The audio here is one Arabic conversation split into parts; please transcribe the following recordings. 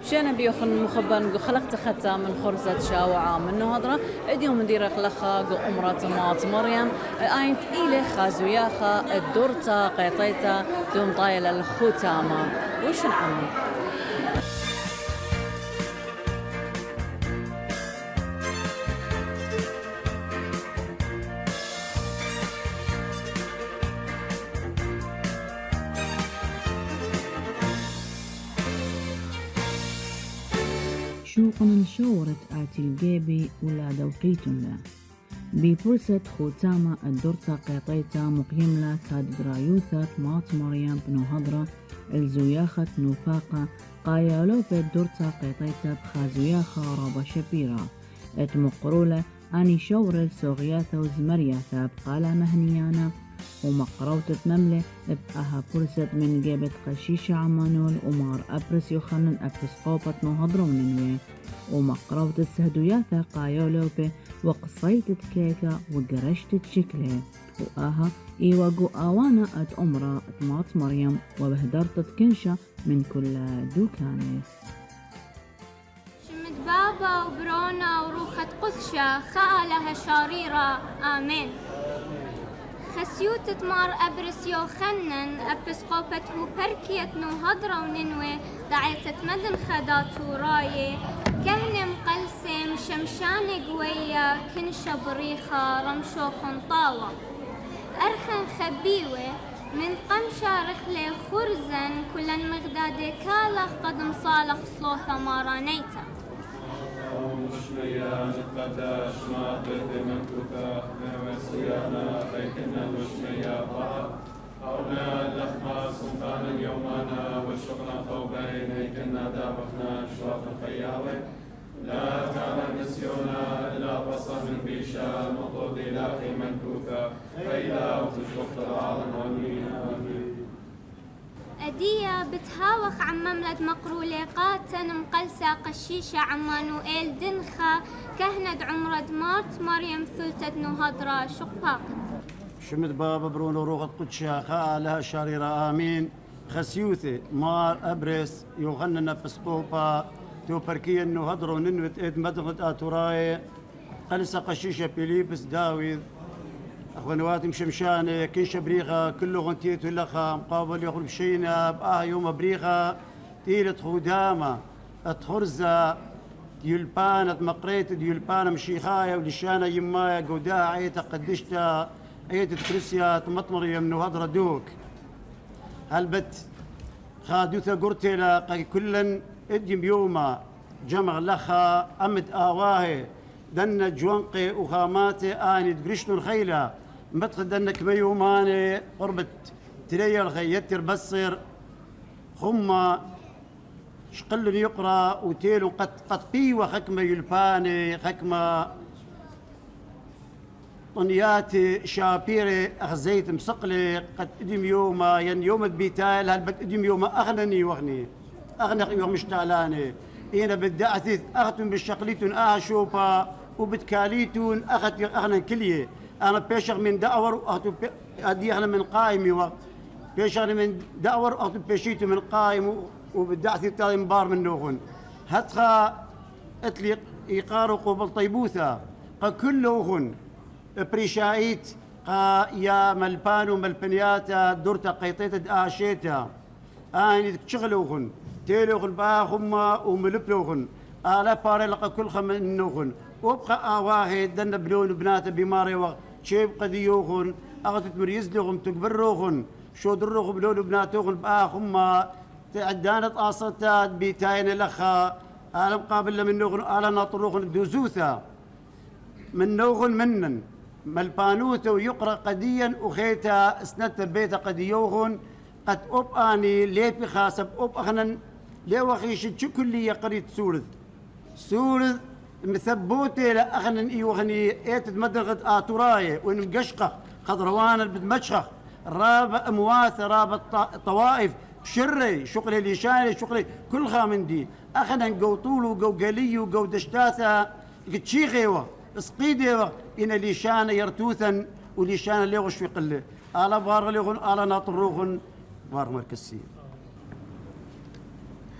بشأن بيوخن مخبن خلقت ختا من خرزة شاوعة من هضرة اديوم ندير خلخا أمرة مات مريم اينت إلي خازوياخا الدورتا قيطيتا دوم طايل الختامة وش نعمل. شوقنا شورت آتي الجيبي ولا دوقيتن لا بفرصة ختامة الدورتا قيطيتا مقيم لا تاد درايوثات مات مريم بنو هضرة الزوياخة نوفاقة قايالو في الدورتا قيطيتا بخازوياخة رابا شبيرة اتمقرولة اني شورل سوغياثا وزمرياثا بقالا مهنيانا ومقروتة مملة بقاها فرصة من جيبت قشيشة عمانول ومار أبرس يخنن أبسقوبة نهضرة وننوي ومقروتة سهدوياثا قايولوبي وقصيتة كيكة وقرشتة شكلة وآها إيواقو آوانا أمرا مات مريم وبهدرتة كنشة من كل دوكانة شمت بابا وبرونا وروخة قثشة خالها شاريرة آمين خسيوت مار أبرس يوخنن أبسقوبته بركية نهضرة وننوي دعيتة مدن خدات وراي كهن مقلسم شمشان قوية كنشة بريخة رمشو خنطاوة أرخن خبيوة من قمشة رخلة خرزن كلن مغدادة كالخ قدم صالح صلوثة مارانيتا وشميا نتقداش ما بذي منكوثة نوسيانا خيكنا وشميا ضعف أونا لخما سلطان يومانا والشغل خوبين هيكنا دابخنا شواط الخياوي لا تعلم نسيونا إلا بصر من بيشا مطود إلاخي منكوثة فإلا وتشوف العالم آمين أدية بتهاوخ عن مملد مقرولة قاتن مقلسة قشيشة عمانوئيل دنخة كهند عمرد مارت مريم ثلتة نهضرة شقاق شمت بابا برونو روغت قدشا خالها شاريرة آمين خسيوثي مار أبرس يغنن بسقوبا تو بركيا نهضرة ننوت إد مدغت آتوراي قلسة قشيشة بيليبس داويد أخوانواتي مشمشانة كنشة بريخة كله غنتيتو لخا مقابل يخرج بشينا بآه يوم بريخة تيلة خدامة أتخرزة ديولبانة مقريت ديولبانة مشيخاية ولشانة يمايا قوداها عيتا قدشتا عيتا كريسيا تمطمر يمنو هضرة دوك هالبت خادوثة قرتيلا كلن اديم يوما جمع لخا أمد آواهي دنا جوانقي وخاماتي آني دقرشنو الخيلة مدخل دنك ميوماني قربت تلي الخيتر بصر خما شقل يقرا وتيلو قد قيوة خكمة يلباني خكمة طنياتي شابيري أخزيت مسقلي قد ادم يوما ين يوم بيتايل هالبت ادم يوما أغنني وغني أغنق يوم مشتعلاني إنا بدأت أختم بالشقليتون شوبا وبتكاليتون أخت أغنى كلية أنا بيشغ من دأور أختم أدي أغنى من قائمي بيشغ من دأور أختم بيشيتو من قائم وبدأت تالي مبار من نوغن هتخا أتلي إيقارو قبل طيبوثة كلهن بريشايت يا ملبانو ملبنياتا دورتا قيطيتا آشيتا آني تشغلوهن تيلوغن باخما وملبلوغن آلا باري لقا كل خمنوغن وبقى آواهي دن بلون بنات بماري وشيب قديوغن أغتت مريزلوغن تكبروغن شو دروغ بلون بناتوغن باخما تعدانت آصتات بيتاين لخا آلا مقابل منوغن آلا ناطروغن دوزوثا من نوغن منن ملبانوثا ويقرأ قديا وخيتا اسنت بيتا قديوغن قد أب آني ليبي خاسب أب أخنن ليوخيش كلية قريت سورث مثبوتي لأخنن إيوخني إيتد مدرغة آتوراي ونمقشقخ خضروان بدمشخخ راب أمواث راب طوائف شري شغلي ليشاني شغلي كل خامندي أخنن قو طولو قو قليو قو دشتاثا قتشيخيوه اسقيديوه إن ليشان يرتوثا وليشان ليغش في قله آلا بارغليغن آلا ناطروغن بار مركزي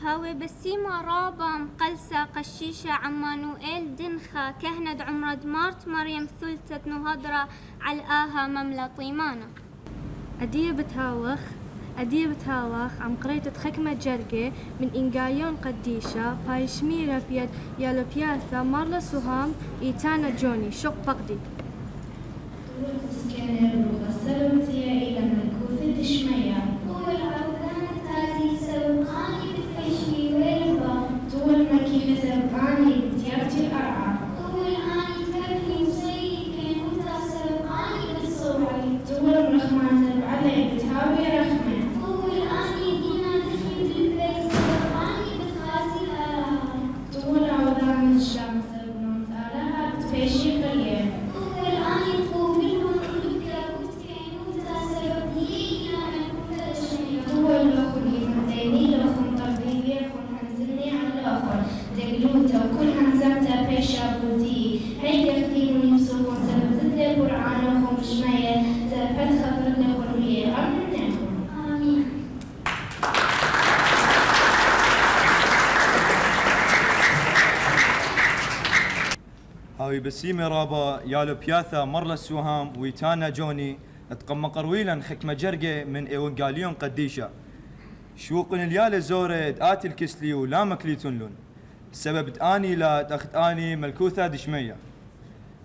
هاوي بسيمة رابا مقلسة قشيشة عمانوئيل دنخة كهند عمرد مارت مريم ثلثة نهضرة علقاها مملة طيمانة. أدية بتهاوخ عم قريت خكمة جرقة من إنجايون قديشة بايشميرة بيد يالو بياثا مارلا سوهام إيتانا جوني شق بقدي. سكانر وغسلتي إلى ملكوثة شمية والعوذان تازي سوقاني بفيشي ويلبا طول مكيفة سوقاني بتيارتي الأرعى والآني تكفني وسيدي كان وتا سوقاني بالصوعي طول الرحمن تبعلي بتهاوي رحمة والآني دينا دخل بالبيت سوقاني بتغازي الأرعى طول عوذان الشام سوقنون تالها بتفيشي قليل والآني طول وكل همزمته بيش أبودي هيدا خديني يوسفون سببت لي القرآن وهم شمية سببت خبر لي قرمية أمنهم آمين. هاوي بسيمة رابا يالو بياثا مرلا السوهام ويتانا جوني اتقم قرويلا خكمة جرقة من ايوانجاليون قديشة شوقن اليالة زورة آتي الكسلي ولا مكليتون لون سبب آني لا تخت آني ملكوثة دشمية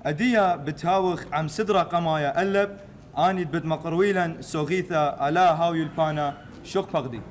أدية بتهاوخ عم صدرة قمايا ألب آني تبت مقرويلا سوغيثة ألا هاوي البانا شق بغدي.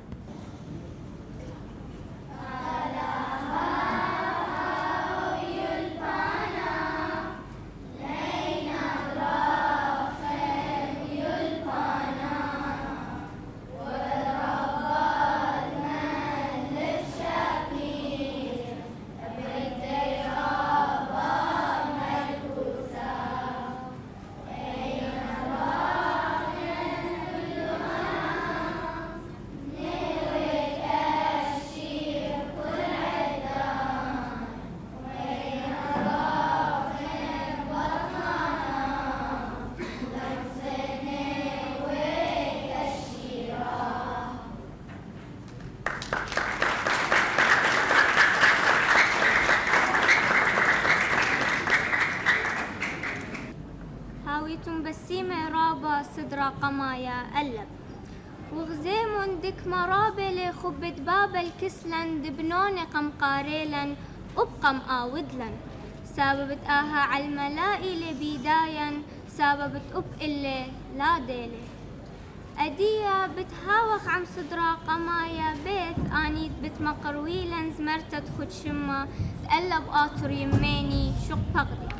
بسيمة رابا صدرا قمايا ألب وغزيمون دك مرابل خبت باب الكسلن دبنون قمقاريلا أبقم آودلن سببت آها عالملائل بيدايا سببت أب إلي لا ديلي أدية بتهاوخ عم صدرا قمايا بيث آنيت بتمقرويلا زمرتت خد شما تقلب آطر يميني شق بغدي.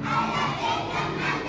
ألا بيت من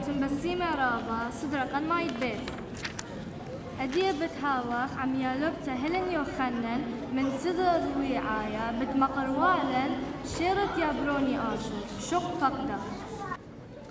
تنبسيمة رابا صدرة قد ما يتبث هدية بتهاوخ عم يالوبتا هلن يوخنن من صدر الوعاية بتمقروالن شيرت يابروني آشور شق فقدة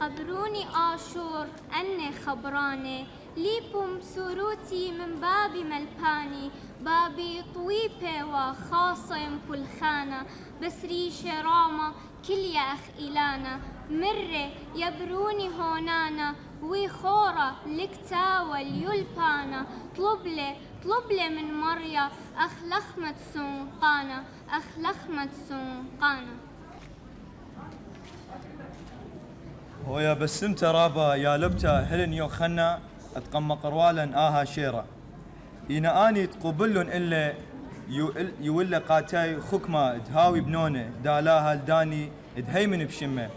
قبروني آشور أني خبراني ليبم سروتي من بابي ملباني بابي طويبة وخاصم بلخانة بسري شرامة كل يا أخ إلانا مرة يبروني هونانا وخورة لكتا واليلبانا طلب لي من مريا أخ لخمة سنقانة أخ لخمة سنقانة ويا بسمت رابا يا لبتا هلن يوخنا اتقم قروالا آها شيرة إنا آني تقبلن إلا يولى قاتاي خكمة دهاوي بنونة دالاها الداني دهيمن بشمة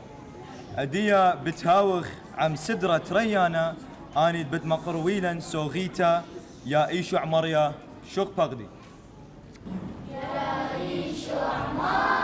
أدية بتهاوخ عم سدرة ريانا آني بتمقرويلا سوغيتا يا إيشو عمريا شق بغدي يا إيشو عمريا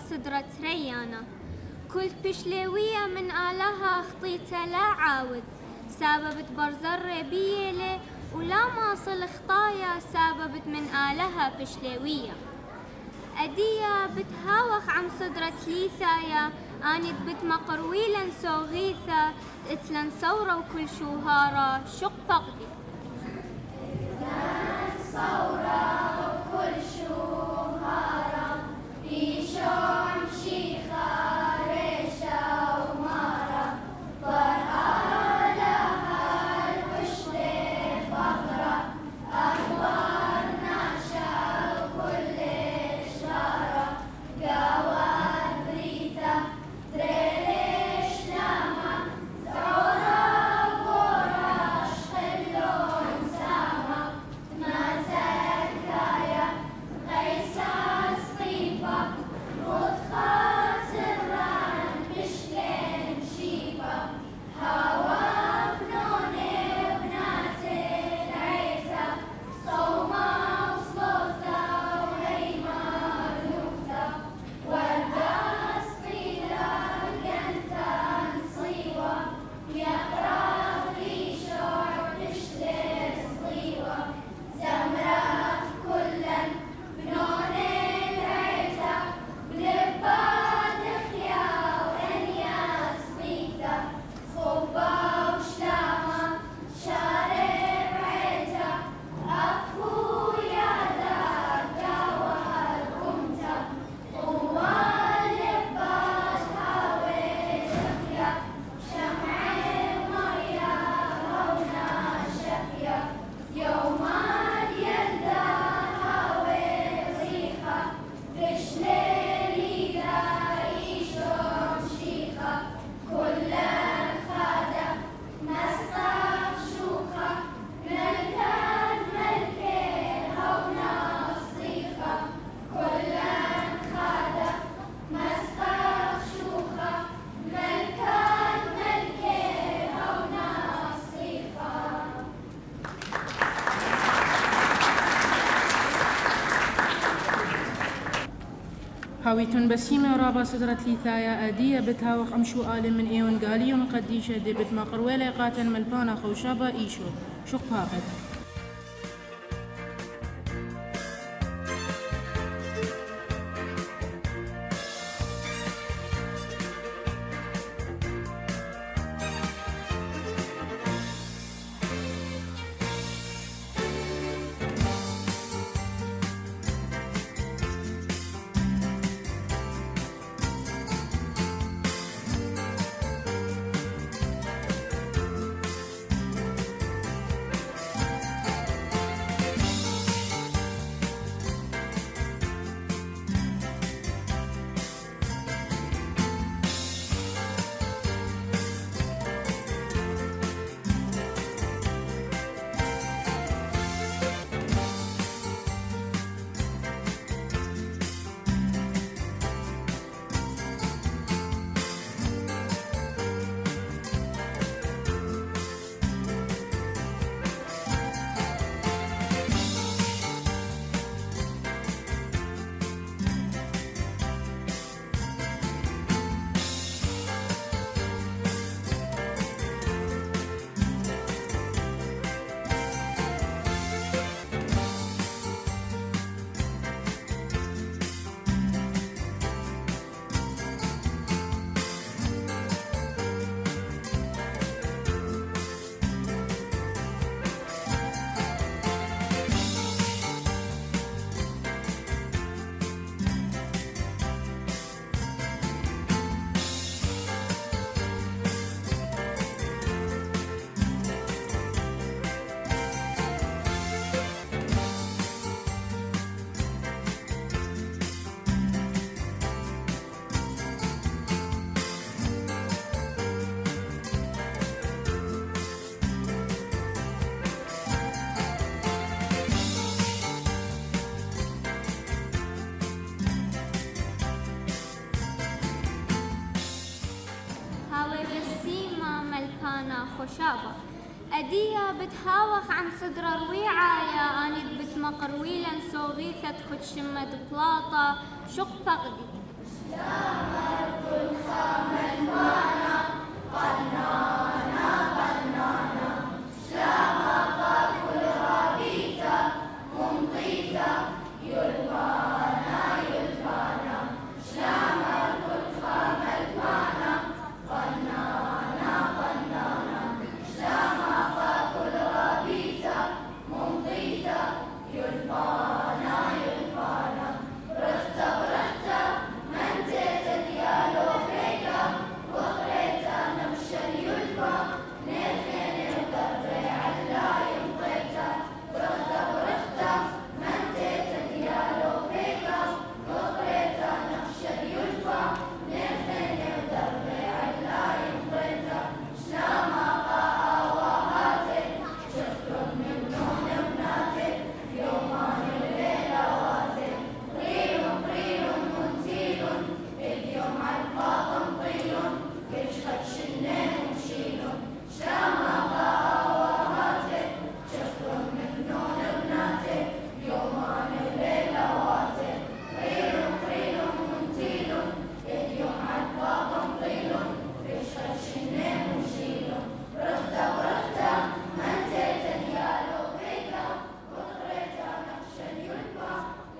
صدرة ريانا كل بشلوية من آلها خطيتها لا عاود سببت برزر بيلة ولا ماصل خطايا سببت من آلها بشلوية أدية بتهاوخ عم صدرة ليثايا آنت بتمقرويلا سوغيثا اتلن ثورة وكل شوهارة شق بغدي ثورة وكل شوهارة بيشون شيخة ريشة ومارة برهارة لها الوشلة بغرة أخبار ناشا وكل إشارة قواد بريثة دريش لما ثورة ورش خلون سما نزكى هاويتون بسيمة رابا صدرت ليثايا أدية بتهاوخ أمشو آل من إيون قاليون قديشة دي بت مقرويلة قاتل ملبانا خوشابا إيشو شق باقت. خوشابة أدية بتهاوخ عن صدر رويعة أني بتمقرويلا صوغيثة خد شمة بلاطة شق بغدي شامر كل خامل مانا قنانا قنانا شامر كل رابيثة ممطيثة يلبانا يلبانا شامر كل خامل مانا قنانا قنانا شامر كل رابيثة ممطيثة يلبانا يلبانا برخته برخته من تيتا ديالو بيكا وقريتا نمشى اليلبا نيخيني وقري علا يمطيتا برخته برخته من تيتا ديالو بيكا وقريتا نمشى اليلبا نيخيني وقري علا يمطيتا شلاما قاوهاتي شفتم من نون بناتي يومان الليلة واتي قريل قريل منزيل اليوم عالباطن طيل كل خدش النين وشيل شلاما قاوهاتي شفتم من نون بناتي يومان الليلة واتي قريل قريل منزيل اليوم عالباطن طيل كل خدش النين وشيل برخته برخته من تيتا ديالو بيكا وقريتا نقش اليلبا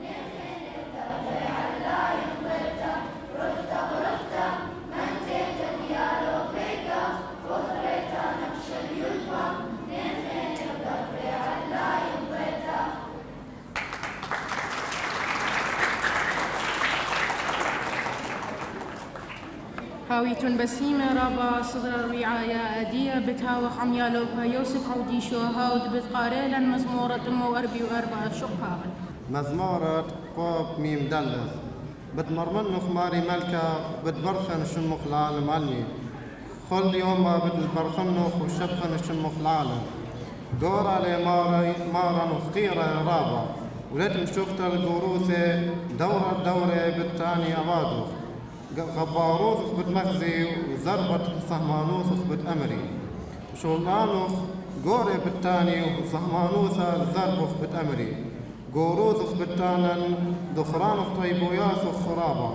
نيخيني ودربي علا يمطيتا برخته برخته من تيتا ديالو بيكا وقريتا نقش اليلبا نيخيني ودربي علا يمطيتا هاويتون بسيمة رابا صدر الرعاية أدية بتهاوخ عميالوبها يوسف عوديشو هاود بتقاريلا مزمورة أمو أربي وأربعة شقها مزمورة قوب ميم دلس بتمرمن خماري ملكة بتبرخن شمخ العالم علمي كل يوم بتبرخنخ وشبخن شمخ العالم دورة مارا وخقيرة رابا ولاد مشوفت الجروثة دورة بالتاني أبادوخ غباروث بتمخزي وزربت صهمانوث بتأمري شولانوخ قوري بالتاني وصهمانوث زربخ بتأمري قوروذخ بتانا دخرانخ طيبوياثخ خرابة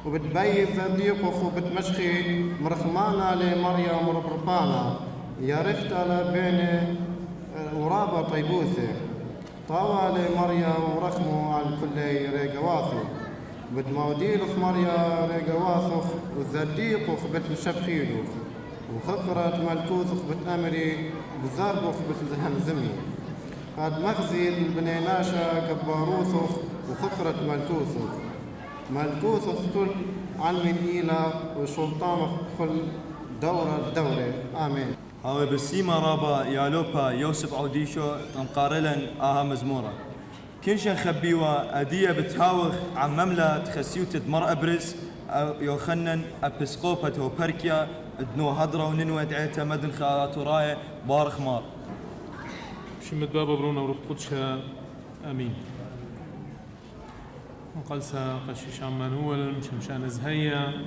وبتبيز صديقخ وبتمشخي مرخمانا لمريم وربربانا يا رفتا بين ورابة طيبوثة طاوى لمريم ورخمو على كل ريقواثو بتموديلخ مريم ريقواثخ وزديقخ بتمشبخيلوخ وخقرة ملكوثخ بتأمري بزاربخ بتزهمزمي قد مخزي بنيناشا كباروثخ وخقرة ملكوثخ كل علم إيلا وسلطانخ كل دورة آمين. هاوي بسيما رابا يالوبا يوسف عوديشو تنقارلن آها مزمورة كنشن خبيوة أدية بتهاوخ عن مملة خسيوتة مر أبرز يوخنن أبسقوبة وبركيا دنو هضرة وننوى دعيتا مدن خاطراية بارخ مار شمت بابا برونا وروح قدشها امين. قلسا قشيش عمانول مشمشان زهية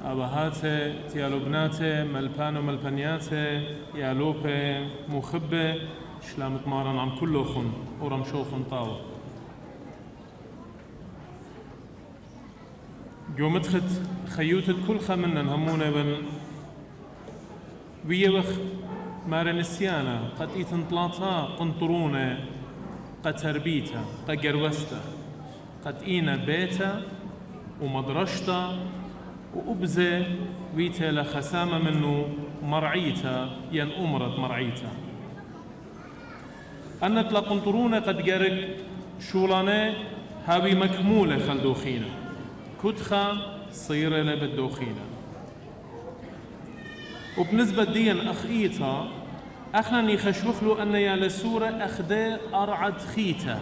ابهاته تيالو بناته ملبانو ملبانياته يالوبه مخبه شلامت مارن عم كلوخن ورمشوخن طاوة جومتخت خيوتت كل خمنن همونا بن ويوخ مار نسيانا قد إتنطلاطا قنطرونا قد تربيتا قد جروستا قد إينا بيتا ومدرشتا وأبزة ويتا لخسامة منه مرعيتا ين أمرت مرعيتا أنت لقنطرونا قد جرك شولانا هاوي مكمولة خلدوخينا كتخا صيرة لبدوخينا وبنسبة دين أخيتا أخنا يخشوخلو أن يالسورة أخده أرعد خيتا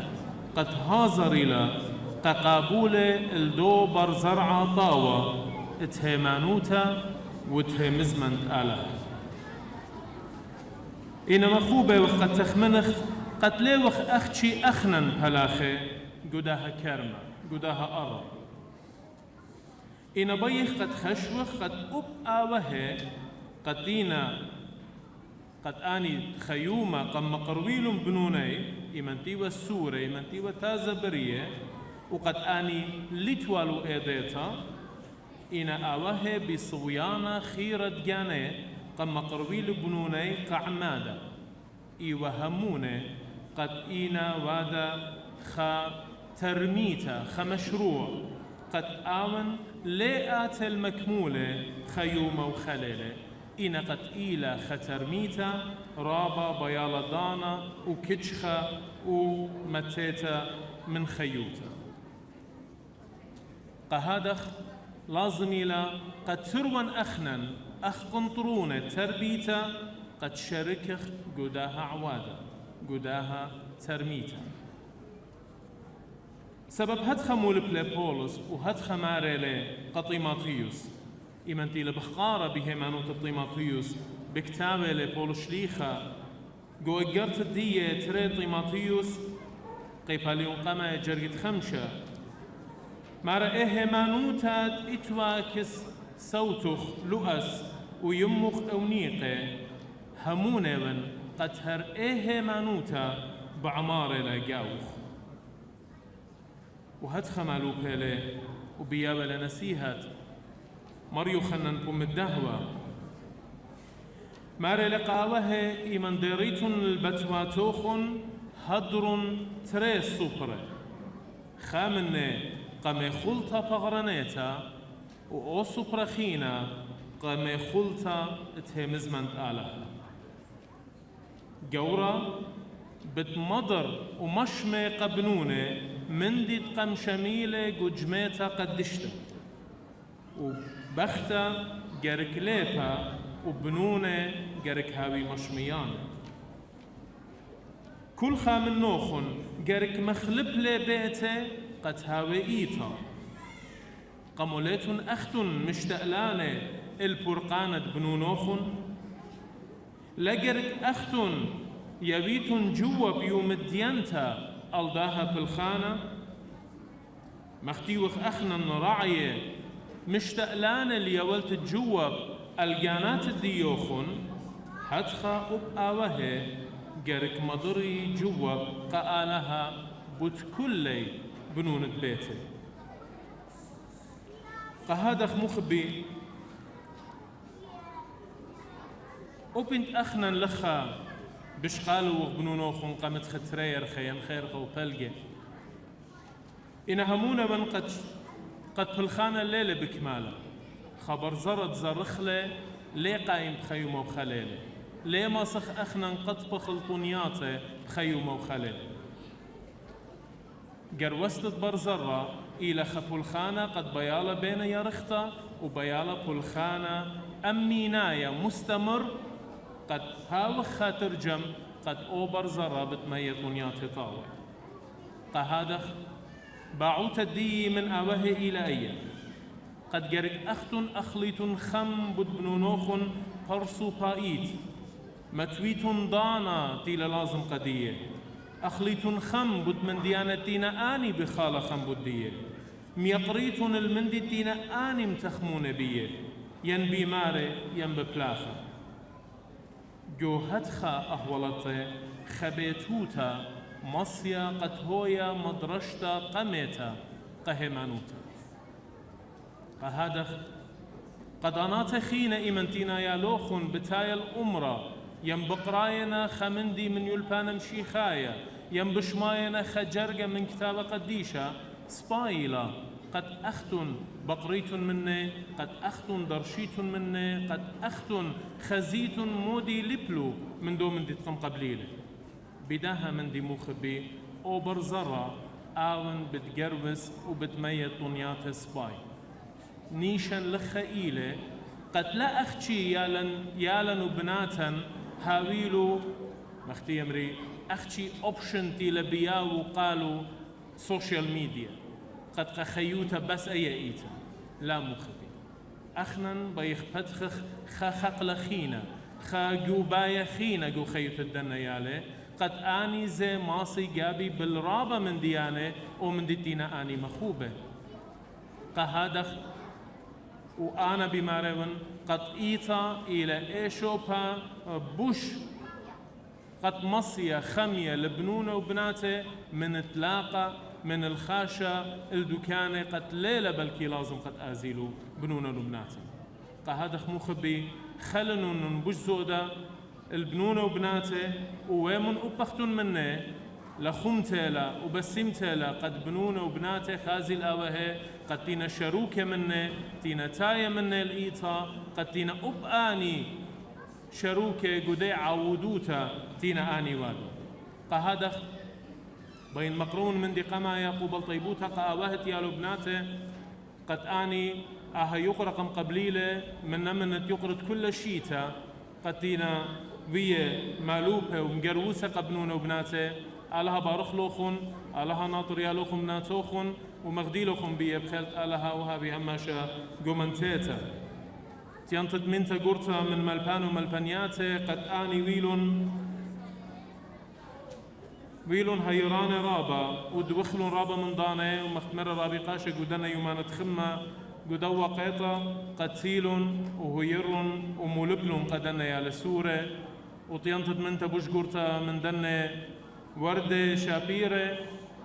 قد هازر إلى ققابولة الدو برزرعة طاوة اتهمانوتا واتهمزمنت آلا إن مخوبة وقد تخمنخ قد ليوخ أختشي أخنن بلاخي قداها كرمة قداها أرى إن بيخ قد خشوخ قد أب آوه قد دينا قد آني خيومة قم مقرويل بنوني إمنتي والسورة إمنتي وتازبرية وقد آني لتوالو إيديتا إن آوه بصويانا خيرة جاني قم مقرويل بنوني قعمادة إيوهموني قد إينا وادا خا ترميتا خمشروع قد آمن ليئات المكمولة خيومة وخليلة إنا قد إيلا خترميتا رابا بيالدانا وكتشخا ومتيتا من خيوتا قهادخ لازم إلى قد تروان أخنن أخ قنطرونة تربيتا قد شركخ قداها عوادا قداها ترميتا سبب هدخ مول بولس وهدخ ماريلي قطيماطيوس إمنتي لبخارة بهمانوت الطيماطيوس بكتابة لبولس شليخة قو اقرت الدية تري طيماطيوس قيباليون قما جرقت خمشة مارا إهمانوتات إتواكس صوتخ لؤس ويمخ أونيقة همونة من قتهر إهمانوتا بعمارة لقاوخ وهدخ مالو بيلي وبيابة لنسيهات مريو خنن بوم الدهوة ماري لقاوه إيمان ديريتون البتواتوخن هدرون تري سوبرة خامنة قمي خلطة بغرانيتا وأو سوبرة خينا قمي خلطة اتهمزمنت آلها جورا بتمضر ومشمي قبنونة من دي قم شميلة جميتا قدشتا وبختا جرك ليبا وبنونة جرك هاوي مشميان كل خامن نوخن جرك مخلب لي بيته قد هاوي إيتا قموليتن أختن مشتقلانة البرقانة بنونوخن لجرك أختن يبيتن جوا بيوم الديانتا ألداها بالخانة مختيوخ أخنا راعية مشتقلان اللي ولت الجواب الجانات الديوخن هدخا أب آوه قرك مضري جوا قالها بوت كلي بنونة بيته قهادخ مخبي وبنت أخنا لخا بشقالو وغبنونوخن قامت خترير خيان خير وبلقي إن همونا من قد بالخانة الليلة بكمالة خبر زرد زرخلة ليه قايم بخيومه وخليله ليه ما صخ أخنا قد بخلطونياته بخيومه وخليله قروستت برزرة إلى خبولخانة قد بيالة بين يرختا وبيالة بولخانة أمينايا مستمر قد هاوخ خاترجم قد أوبر زرة بتميت بنياته طاوة قهادخ باعوت الدي من أوه إلى أيه قد قرق أختن أخليت خم بدبنونوخ برسو بايت متويت ضانا تيل لازم قديه أخليت خم بد من ديانتينا آني بخالة خم بديه ميقريت المندتينا آني متخمون بيه ين بيماري ين ببلاخة جو هدخا أهولته خبيتوتا مصيا قد هويا مدرشتا قميتا قهمانوتا قهادخ قدانات خينا إيمنتينا يا لوخن بتايا الأمرة يم بقراينا خمندي من يلبان مشيخايا يم بشماينا خجرقة من كتابة قديشة سبايلا قد أختن بقريت مني قد أختن درشيت مني قد أختن خزيت مودي لبلو من دو من دي تقم قبليلة بداها من دي مخبي أو برزرة آون بتقروس وبتميت طنيات سباي نيشن لخيلة قد لا أختي يالن وبناتا هاويلو مختي يمري أختي أوبشن تي لبياو قالوا سوشيال ميديا قد قخيوتا بس أي إيتا لا مخبي أخنن بيخ بتخخ خاخق لخينا خا جوبايا خينا جو خيوت الدنا يالي قد آني زي ماصي جابي بالرابة من ديانة ومن دينا آني مخوبة قهادخ وأنا بمارون قد إيتا إلى إيشوبا بوش قد مصيا خمية لبنونة وبناته من تلاقة من الخاشة الدكانة قد ليلة بلكي لازم قد آزيلو بنونة وبناته قهادخ مخبي خلنون نبوش زودة البنونة وبناته وويمن أبختن منه لخمتلا وبسمتلا قد بنونه وبناته خازي الأوهي قد تينا شروكة منه تينا تاية منه الإيطا قد تينا أبآني شروكة قدي عودوتا تينا آني وادو قهادخ بين مقرون من دي قمايا قبل طيبوتا قاواهت يا لبناته قد آني آها يقرقم قبليلة من يقرد كل شيتا قد تينا ويا مالوبة ومقروسة قبنونه وبناته آلها بارخلوخن آلها ناطر يالوخن ناتوخن ومغديلوخن بيه بخلت آلها وها بهماشا قومنتيتا تيانتد منتا قرطة من ملبان وملبانياته قد آني ويلون هيران رابا ودوخلون رابا من دانه ومختمر رابي قاشة قدنا يومان تخمة قدوا قيطة قد ثيلون وهيرون ومولبلون قدنا يا لسورة وطيانتد منتا بوش قرطة من دنه وردة شابيرة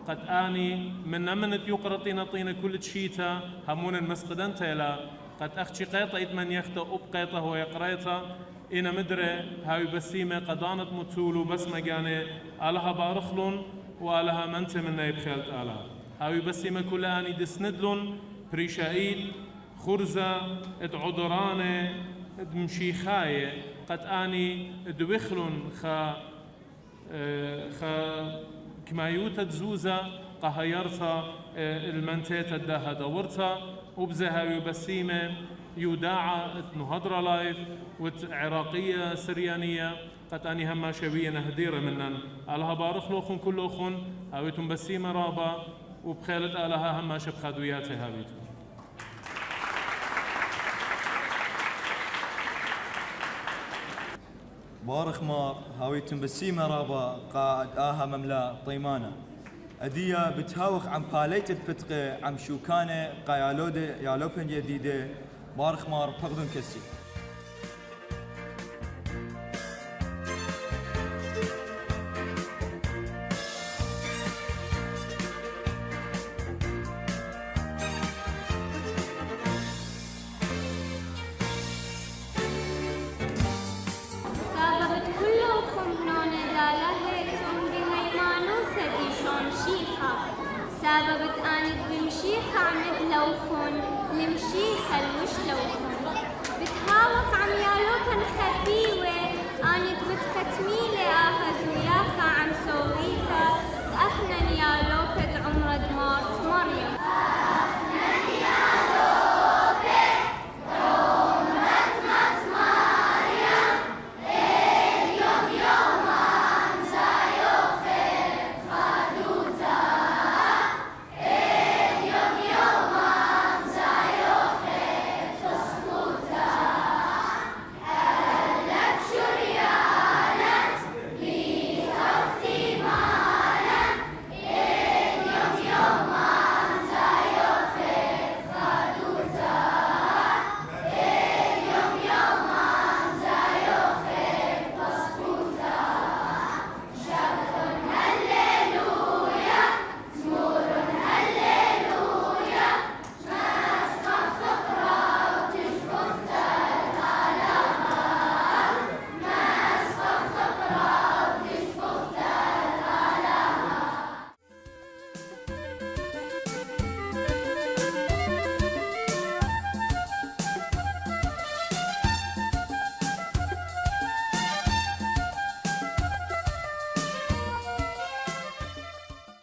قد آني من أمنت يقرطين طينا كل تشيتا همون المسقدان تيلا قد أختي قيطة إتمن يخطأ أب قيطة هو يقريطة إنا مدري هاي بسيمة قدانت متسولو بس مجاني آلها بارخلون وآلها منت من نايب خيلت آلها هاي بسيمة كل آني دسندلون بريشايد خرزة ادعودرانة ادمشيخاية قد آني ادوخلون خا كمايوتا تزوزا قهيرتا المنتيتا داها دورتا وبزها يبسيمة يوداعة نهضرة لايف وعراقية سريانية قد أني هما شوية نهديرة منن آلها بارخلوخن كلوخن هاويتم بسيمة رابا وبخيلت آلها هما شبخادوياتي هاويتم بارخ مار هاويتم بسيمة رابا قاعد آها مملا طيمانة أدية بتهاوخ عن باليت البتقة عم شوكانة قايالودة يالوبن جديدة بارخ مار بغدن كسي لابا بتآنت بمشيخة عمد لوخون لمشيخة الوش لوخون بتهاوك عم يالوكن خبيوة آنت بتختميلي زوياخة عم سويخة أخنن يالوكد عمرد مارت مريم